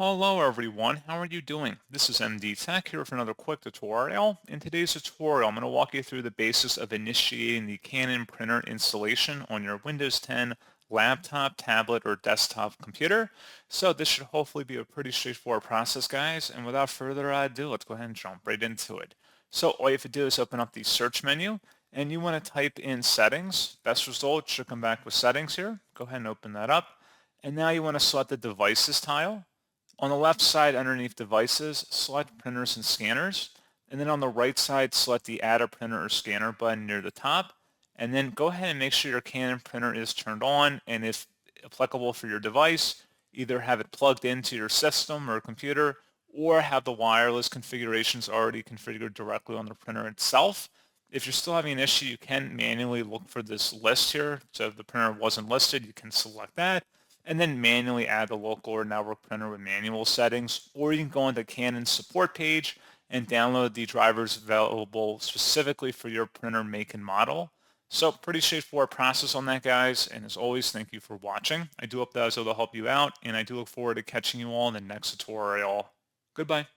Hello everyone, how are you doing? This is MD Tech here for another quick tutorial. In today's tutorial, I'm going to walk you through the basics of initiating the Canon printer installation on your Windows 10 laptop, tablet, or desktop computer. So this should hopefully be a pretty straightforward process, guys. And without further ado, let's go ahead and jump right into it. So all you have to do is open up the search menu and you want to type in settings. Best result should come back with settings here. Go ahead and open that up. And now you want to select the devices tile. On the left side underneath devices, select printers and scanners. And then on the right side, select the add a printer or scanner button near the top. And then go ahead and make sure your Canon printer is turned on. And if applicable for your device, either have it plugged into your system or computer or have the wireless configurations already configured directly on the printer itself. If you're still having an issue, you can manually look for this list here. So if the printer wasn't listed, you can select that and then manually add the local or network printer with manual settings, or you can go on the Canon support page and download the drivers available specifically for your printer make and model. So pretty straightforward process on that, guys. And as always, thank you for watching. I do hope that I was able to help you out, and I do look forward to catching you all in the next tutorial. Goodbye.